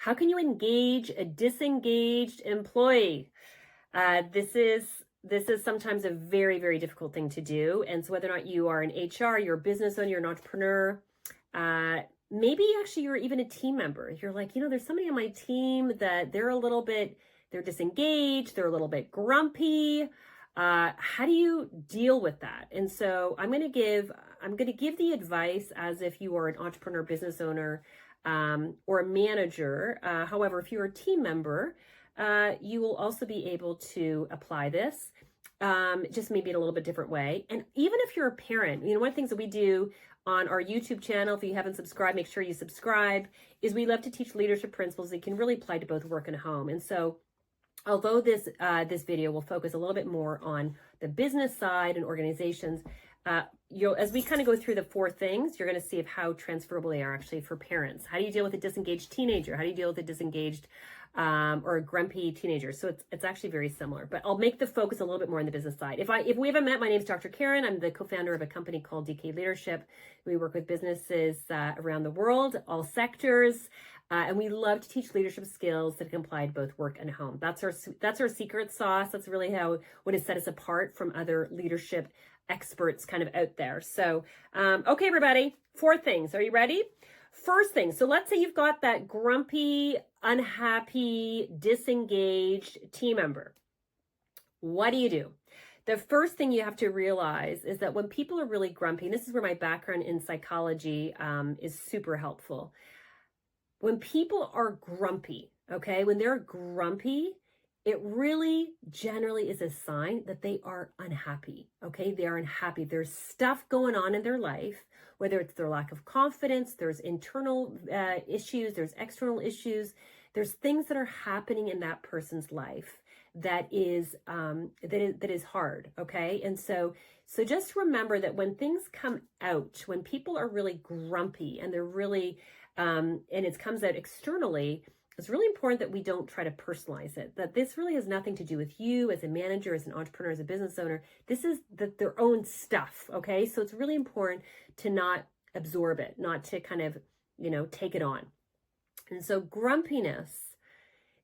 How can you engage a disengaged employee? This is sometimes a very, very difficult thing to do. And so whether or not you are an HR, you're a business owner, you're an entrepreneur, maybe actually you're even a team member. You're like, there's somebody on my team that they're disengaged, they're a little bit grumpy. How do you deal with that? And so I'm going to give the advice as if you are an entrepreneur, business owner, or a manager. However, if you're a team member, you will also be able to apply this, just maybe in a little bit different way. And even if you're a parent, one of the things that we do on our YouTube channel, if you haven't subscribed, make sure you subscribe, is we love to teach leadership principles that can really apply to both work and home. And so although this video will focus a little bit more on the business side and organizations, as we kind of go through the 4 things, you're going to see of how transferable they are actually for parents. How do you deal with a disengaged teenager? How do you deal with a disengaged or a grumpy teenager? So it's actually very similar, but I'll make the focus a little bit more on the business side. If we haven't met, my name is Dr. Karen. I'm the co-founder of a company called DK Leadership. We work with businesses around the world, all sectors. And we love to teach leadership skills that can apply to both work and home. That's our secret sauce. That's really what has set us apart from other leadership experts kind of out there. So, okay, everybody, 4 things. Are you ready? First thing. So let's say you've got that grumpy, unhappy, disengaged team member. What do you do? The first thing you have to realize is that when people are really grumpy, and this is where my background in psychology is super helpful. When people are grumpy, okay, when they're grumpy, it really generally is a sign that they are unhappy, okay? They are unhappy. There's stuff going on in their life, whether it's their lack of confidence, there's internal issues, there's external issues, there's things that are happening in that person's life that is hard, okay? And so just remember that when things come out, when people are really grumpy and they're really and it comes out externally, it's really important that we don't try to personalize it, that this really has nothing to do with you as a manager, as an entrepreneur, as a business owner. This is their own stuff, okay? So it's really important to not absorb it, not to kind of, take it on. And so grumpiness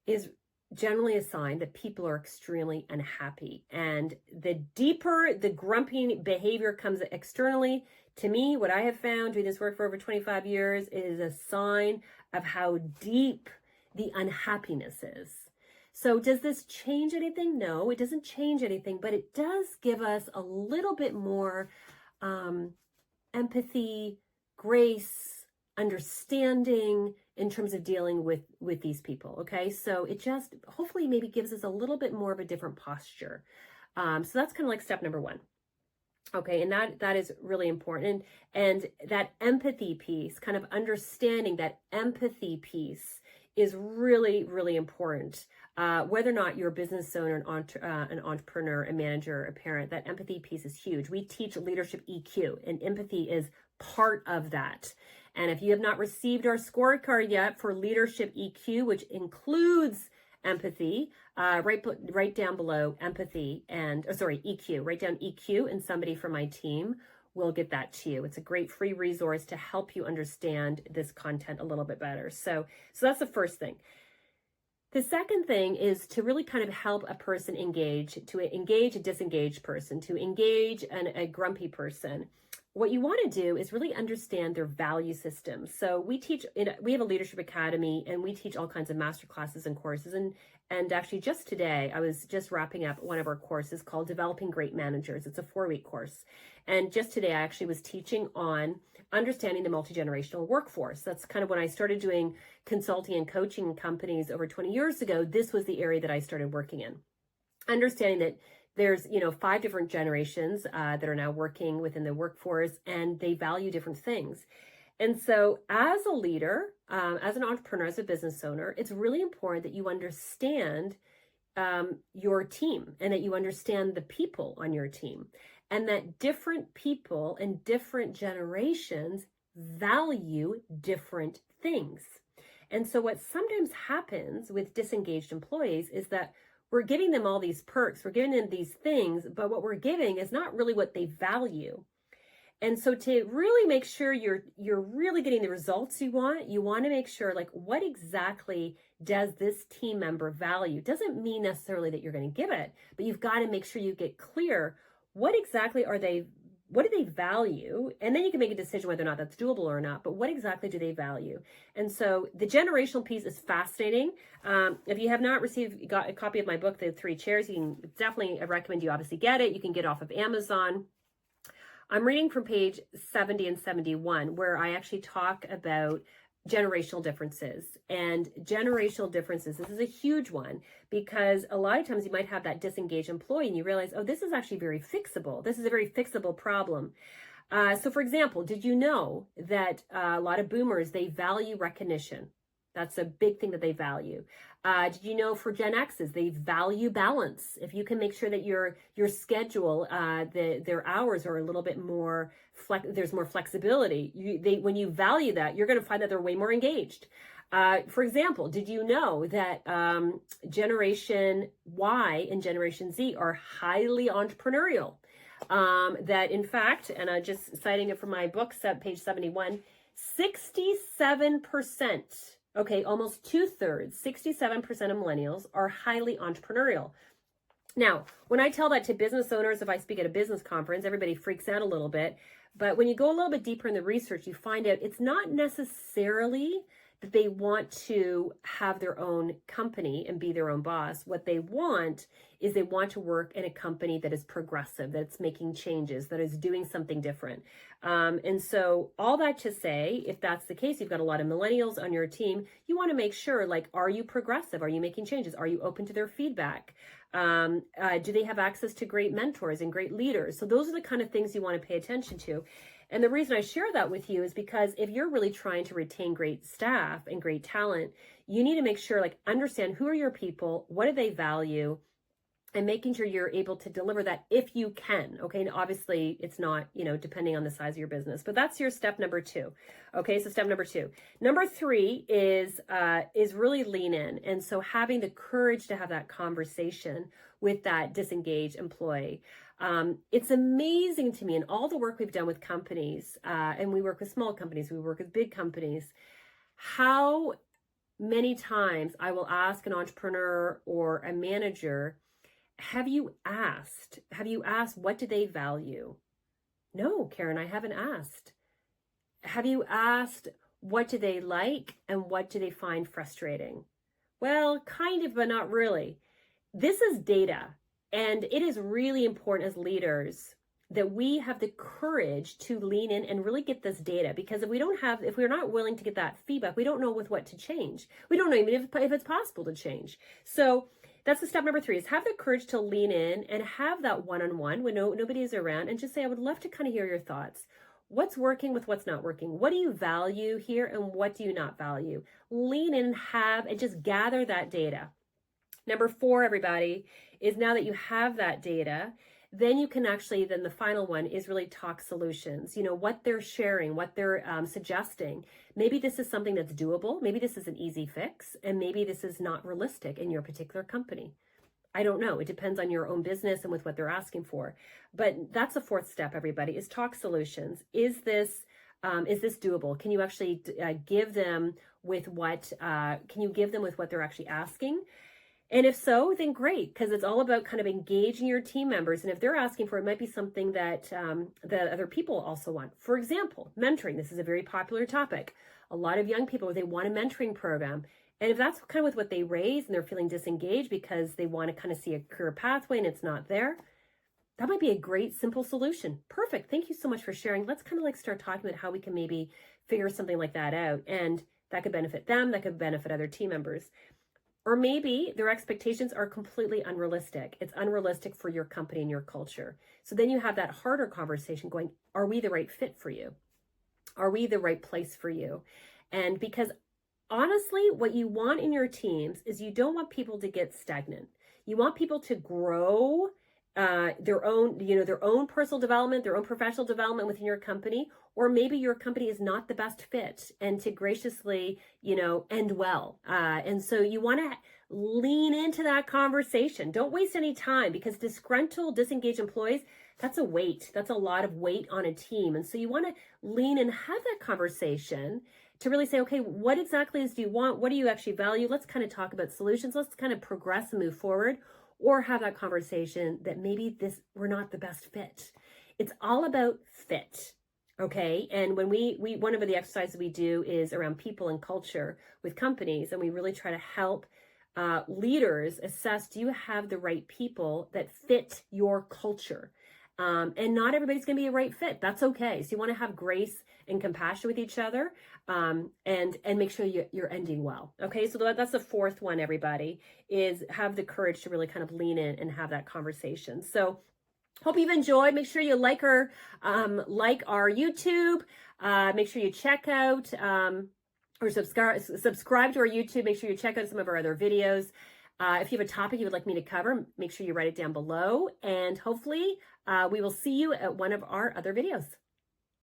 is generally a sign that people are extremely unhappy. And the deeper the grumpy behavior comes externally, to me, what I have found doing this work for over 25 years is a sign of how deep the unhappiness is. So does this change anything? No, it doesn't change anything, but it does give us a little bit more empathy, grace, understanding in terms of dealing with these people, okay? So it just hopefully maybe gives us a little bit more of a different posture. So that's kind of like step number 1. Okay, and that is really important. And that empathy piece, kind of understanding that empathy piece is really, really important. Whether or not you're a business owner, an entrepreneur, a manager, a parent, that empathy piece is huge. We teach leadership EQ, and empathy is part of that. And if you have not received our scorecard yet for leadership EQ, which includes empathy, right down below empathy EQ, write down EQ, and somebody from my team will get that to you. It's a great free resource to help you understand this content a little bit better. So that's the first thing. The second thing is to really kind of help a person engage a disengaged person, to engage a grumpy person. What you want to do is really understand their value system. So we have a leadership academy, and we teach all kinds of master classes and courses. And actually just today, I was just wrapping up one of our courses called Developing Great Managers. It's a 4-week course. And just today, I actually was teaching on understanding the multi-generational workforce. That's kind of when I started doing consulting and coaching companies over 20 years ago. This was the area that I started working in. Understanding that there's, 5 different generations that are now working within the workforce, and they value different things. And so as a leader, as an entrepreneur, as a business owner, it's really important that you understand your team, and that you understand the people on your team, and that different people and different generations value different things. And so what sometimes happens with disengaged employees is that we're giving them all these perks, we're giving them these things, but what we're giving is not really what they value. And so to really make sure you're really getting the results you want to make sure like what exactly does this team member value? Doesn't mean necessarily that you're going to give it, but you've got to make sure you get clear what exactly what do they value? And then you can make a decision whether or not that's doable or not, but what exactly do they value? And so the generational piece is fascinating. If you have not got a copy of my book, The Three Chairs, you can definitely recommend you obviously get it. You can get it off of Amazon. I'm reading from page 70 and 71, where I actually talk about generational differences. And generational differences, this is a huge one, because a lot of times you might have that disengaged employee and you realize, oh, this is actually very fixable. This is a very fixable problem. So for example, did you know that a lot of boomers, they value recognition? That's a big thing that they value. Did you know for Gen X's, they value balance? If you can make sure that your schedule, their hours are a little bit more, there's more flexibility. When you value that, you're going to find that they're way more engaged. For example, did you know that Generation Y and Generation Z are highly entrepreneurial? That in fact, and I'm just citing it from my book, page 71, 67%. Okay, almost 2/3, 67% of millennials are highly entrepreneurial. Now, when I tell that to business owners, if I speak at a business conference, everybody freaks out a little bit. But when you go a little bit deeper in the research, you find out it's not necessarily that they want to have their own company and be their own boss. What they want is they want to work in a company that is progressive, that's making changes, that is doing something different. And so all that to say, if that's the case, you've got a lot of millennials on your team, you want to make sure, like, are you progressive? Are you making changes? Are you open to their feedback? Do they have access to great mentors and great leaders? So those are the kind of things you want to pay attention to. And the reason I share that with you is because if you're really trying to retain great staff and great talent, you need to make sure, like, understand who are your people, what do they value, and making sure you're able to deliver that if you can. Okay. And obviously it's not, depending on the size of your business, but that's your step number 2. Okay. So step number 2. Number 3 is really lean in. And so having the courage to have that conversation with that disengaged employee. It's amazing to me in all the work we've done with companies, and we work with small companies, we work with big companies, how many times I will ask an entrepreneur or a manager, have you asked what do they value? No, Karen, I haven't asked. Have you asked what do they like and what do they find frustrating? Well, kind of, but not really. This is data. And it is really important as leaders that we have the courage to lean in and really get this data, because if we're not willing to get that feedback, we don't know with what to change. We don't know even if it's possible to change. So that's the step number 3, is have the courage to lean in and have that one-on-one when nobody is around, and just say, I would love to kind of hear your thoughts. What's working with what's not working? What do you value here and what do you not value? Lean in and just gather that data. Number 4, everybody, is now that you have that data, then you can then the final one is really talk solutions. What they're sharing, what they're suggesting. Maybe this is something that's doable. Maybe this is an easy fix, and maybe this is not realistic in your particular company. I don't know. It depends on your own business and with what they're asking for. But that's the 4th step, everybody, is talk solutions. Is this doable? Can you actually give them with what they're actually asking? And if so, then great, because it's all about kind of engaging your team members. And if they're asking for it, might be something that other people also want. For example, mentoring. This is a very popular topic. A lot of young people, they want a mentoring program. And if that's kind of with what they raise and they're feeling disengaged because they want to kind of see a career pathway and it's not there, that might be a great, simple solution. Perfect. Thank you so much for sharing. Let's kind of start talking about how we can maybe figure something like that out. And that could benefit them. That could benefit other team members. Or maybe their expectations are completely unrealistic. It's unrealistic for your company and your culture. So then you have that harder conversation going, are we the right fit for you? Are we the right place for you? And because honestly, what you want in your teams is you don't want people to get stagnant. You want people to grow their own personal development, their own professional development within your company, or maybe your company is not the best fit, and to graciously, end well. And so you want to lean into that conversation. Don't waste any time, because disgruntled, disengaged employees, that's a weight. That's a lot of weight on a team. And so you want to lean and have that conversation to really say, okay, what exactly do you want? What do you actually value? Let's kind of talk about solutions. Let's kind of progress and move forward, or have that conversation that maybe we're not the best fit. It's all about fit. Okay. And when we one of the exercises we do is around people and culture with companies. And we really try to help leaders assess, do you have the right people that fit your culture? And not everybody's going to be a right fit. That's okay. So you want to have grace and compassion with each other, and make sure you're ending well. Okay. So that's the fourth one, everybody, is have the courage to really kind of lean in and have that conversation. So hope you've enjoyed. Make sure you like our YouTube. Make sure you check out, or subscribe to our YouTube. Make sure you check out some of our other videos. If you have a topic you would like me to cover, make sure you write it down below. And hopefully we will see you at one of our other videos.